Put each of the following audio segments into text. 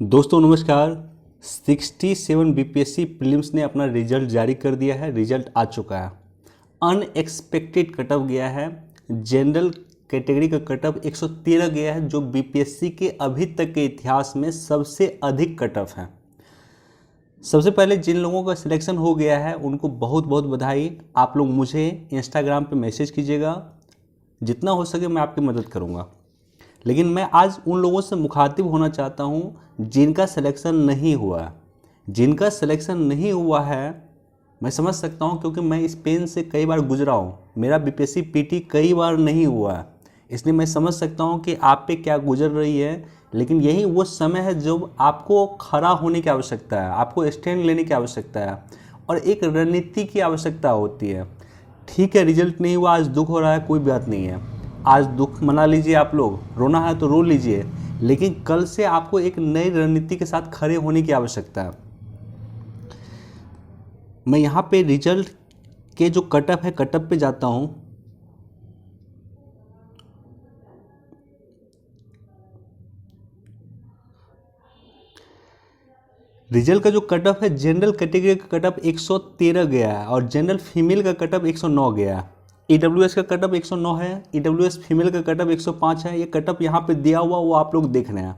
दोस्तों नमस्कार। 67 BPSC prelims ने अपना रिजल्ट जारी कर दिया है। रिजल्ट आ चुका है। अनएक्सपेक्टेड कट ऑफ गया है। जनरल कैटेगरी का कट ऑफ 113 गया है, जो बीपीएससी के अभी तक के इतिहास में सबसे अधिक कट ऑफ है। सबसे पहले जिन लोगों का सिलेक्शन हो गया है उनको बहुत बहुत बधाई। आप लोग मुझे इंस्टाग्राम पे मैसेज कीजिएगा, जितना हो सके मैं आपकी मदद करूँगा। लेकिन मैं आज उन लोगों से मुखातिब होना चाहता हूं जिनका सिलेक्शन नहीं हुआ है। जिनका सिलेक्शन नहीं हुआ है मैं समझ सकता हूं, क्योंकि मैं इस पेन से कई बार गुजरा हूं। मेरा बीपीएससी पीटी कई बार नहीं हुआ है, इसलिए मैं समझ सकता हूं कि आप पे क्या गुजर रही है। लेकिन यही वो समय है जब आपको खड़ा होने की आवश्यकता है, आपको स्टैंड लेने की आवश्यकता है और एक रणनीति की आवश्यकता होती है। ठीक है, रिजल्ट नहीं हुआ, आज दुख हो रहा है, कोई बात नहीं है। आज दुख मना लीजिए, आप लोग रोना है तो रो लीजिए, लेकिन कल से आपको एक नई रणनीति के साथ खड़े होने की आवश्यकता है। मैं यहाँ पे रिजल्ट के जो कटअप है, कटअप पे जाता हूँ। रिजल्ट का जो कटअप है, जनरल कैटेगरी का कटअप 113 गया है और जनरल फीमेल का कटअप 109 गया है। ईडब्ल्यूएस का कटअप 109 है, ईडब्ल्यूएस फीमेल का कटअप 105 है। ये कटअप यहाँ पे दिया हुआ वो आप लोग देख रहे हैं।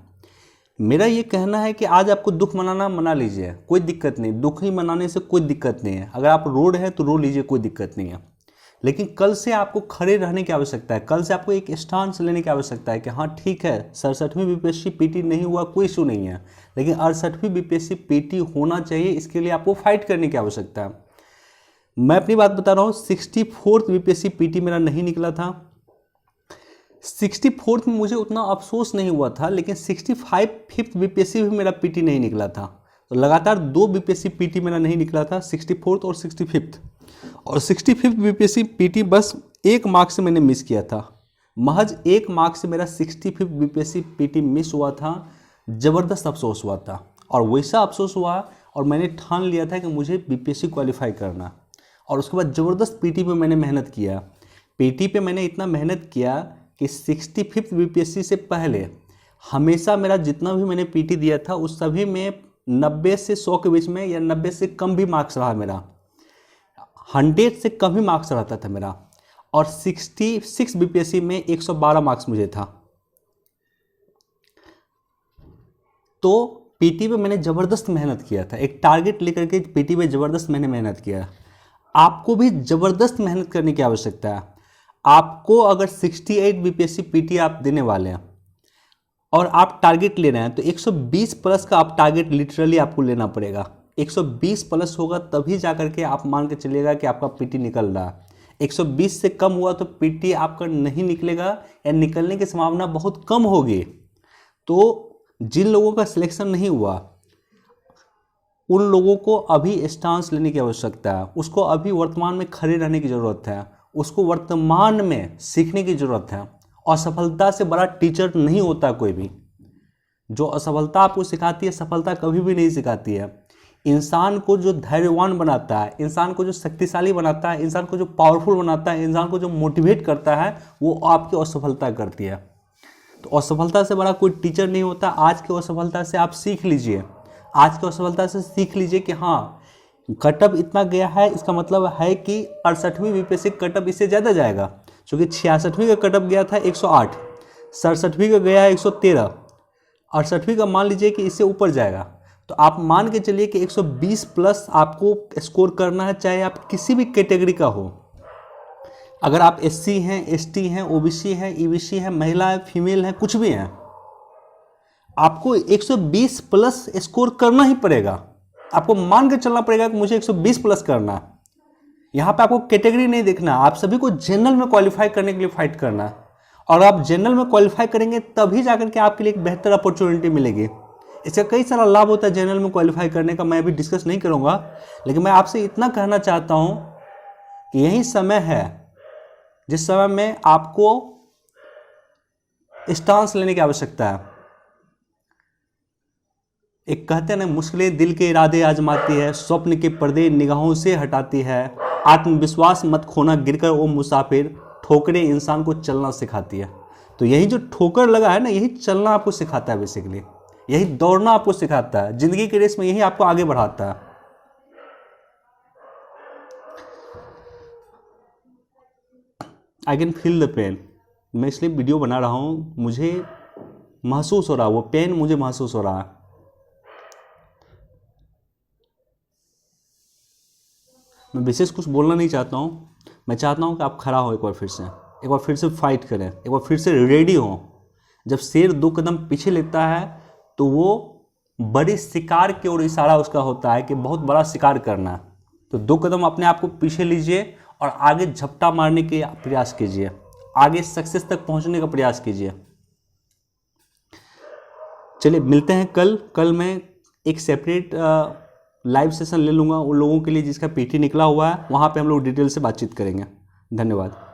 मेरा ये कहना है कि आज आपको दुख मनाना मना लीजिए, कोई दिक्कत नहीं। दुख ही मनाने से कोई दिक्कत नहीं है। अगर आप रो रहे हैं तो रो लीजिए, कोई दिक्कत नहीं है। लेकिन कल से आपको खड़े रहने की आवश्यकता है। कल से आपको एक स्टांस लेने की आवश्यकता है कि हाँ ठीक है, 67वीं बीपीएससी पीटी नहीं हुआ, कोई इशू नहीं है, लेकिन 68वीं बीपीएससी पीटी होना चाहिए। इसके लिए आपको फाइट करने की आवश्यकता है। मैं अपनी बात बता रहा हूँ। 64th बीपीएससी पीटी मेरा नहीं निकला था। 64th में मुझे उतना अफसोस नहीं हुआ था, लेकिन 65th बीपीएससी भी मेरा पीटी नहीं निकला था। तो लगातार 2 बीपीएससी पीटी मेरा नहीं निकला था, 64th और 65th। और 65th बीपीएससी पीटी बस 1 मार्क से मैंने मिस किया था। महज 1 मार्क से मेरा 65th बीपीएससी पीटी मिस हुआ था। ज़बरदस्त अफसोस हुआ था और वैसा अफसोस हुआ और मैंने ठान लिया था कि मुझे बीपीएससी क्वालिफाई करना। और उसके बाद ज़बरदस्त पीटी पे मैंने मेहनत किया। पीटी पे मैंने इतना मेहनत किया कि 65th बीपीएससी से पहले हमेशा मेरा जितना भी मैंने पीटी दिया था उस सभी में 90 से 100 के बीच में या 90 से कम भी मार्क्स रहा मेरा। 100 से कम ही मार्क्स रहता था मेरा। और 66 बीपीएससी में 112 मार्क्स मुझे था। तो पीटी पे मैंने ज़बरदस्त मेहनत किया था। एक टारगेट लेकर के पीटी पे ज़बरदस्त मैंने मेहनत किया। आपको भी ज़बरदस्त मेहनत करने की आवश्यकता है। आपको अगर 68 बीपीएससी पीटी आप देने वाले हैं और आप टारगेट ले रहे हैं तो 120 प्लस का आप टारगेट लिटरली आपको लेना पड़ेगा। 120 प्लस होगा तभी जा करके आप मान के चलिएगा कि आपका पीटी निकल रहा है। 120 से कम हुआ तो पीटी आपका नहीं निकलेगा या निकलने की संभावना बहुत कम होगी। तो जिन लोगों का सिलेक्शन नहीं हुआ उन लोगों को अभी स्टांस लेने की आवश्यकता है। उसको अभी वर्तमान में खड़े रहने की ज़रूरत है। उसको वर्तमान में सीखने की ज़रूरत है। असफलता से बड़ा टीचर नहीं होता कोई भी। जो असफलता आपको सिखाती है, सफलता कभी भी नहीं सिखाती है। इंसान को जो धैर्यवान बनाता है, इंसान को जो शक्तिशाली बनाता है, इंसान को जो पावरफुल बनाता है, इंसान को जो मोटिवेट करता है, वो आपकी असफलता करती है। तो असफलता से बड़ा कोई टीचर नहीं होता। आज की असफलता से आप सीख लीजिए। आज की असफलता से सीख लीजिए कि हाँ कटअप इतना गया है, इसका मतलब है कि 68वीं बीपीएससी कटअप इससे ज़्यादा जाएगा। क्योंकि 66वीं का कटअप गया था 108, 67वीं का गया है 113, 68वीं का मान लीजिए कि इससे ऊपर जाएगा। तो आप मान के चलिए कि 120 प्लस आपको स्कोर करना है, चाहे आप किसी भी कैटेगरी का हो। अगर आप एससी हैं, एसटी हैं, ओबीसी हैं, ईबीसी हैं, महिला है, फीमेल है, कुछ भी हैं, आपको 120 प्लस स्कोर करना ही पड़ेगा। आपको मान के चलना पड़ेगा कि मुझे 120 प्लस करना है। यहाँ पे आपको कैटेगरी नहीं देखना, आप सभी को जनरल में क्वालिफाई करने के लिए फाइट करना है। और आप जनरल में क्वालिफाई करेंगे तभी जाकर के आपके लिए एक बेहतर अपॉर्चुनिटी मिलेगी। इसका कई सारा लाभ होता है जनरल में क्वालिफाई करने का, मैं अभी डिस्कस नहीं करूँगा। लेकिन मैं आपसे इतना कहना चाहता हूँ कि यही समय है जिस समय में आपको स्टांस लेने की आवश्यकता है। एक कहते हैं ना, मुश्किलें दिल के इरादे आजमाती है, स्वप्न के पर्दे निगाहों से हटाती है, आत्मविश्वास मत खोना गिरकर ओ मुसाफिर, ठोकरें इंसान को चलना सिखाती है। तो यही जो ठोकर लगा है ना, यही चलना आपको सिखाता है बेसिकली। यही दौड़ना आपको सिखाता है, जिंदगी की रेस में यही आपको आगे बढ़ाता है। I can feel the pain. मैं इसलिए वीडियो बना रहा हूँ, मुझे महसूस हो रहा है, वो पेन मुझे महसूस हो रहा है। मैं विशेष कुछ बोलना नहीं चाहता हूँ, मैं चाहता हूँ कि आप खड़ा हो एक बार फिर से फाइट करें, एक बार फिर से रेडी हो। जब शेर 2 कदम पीछे लेता है तो वो बड़ी शिकार की ओर इशारा उसका होता है कि बहुत बड़ा शिकार करना। तो 2 कदम अपने आप को पीछे लीजिए और आगे झपटा मारने के प्रयास कीजिए, आगे सक्सेस तक पहुंचने का प्रयास कीजिए। चलिए मिलते हैं कल मैं एक सेपरेट लाइव सेशन ले लूँगा उन लोगों के लिए जिसका पीटी निकला हुआ है, वहाँ पे हम लोग डिटेल से बातचीत करेंगे। धन्यवाद।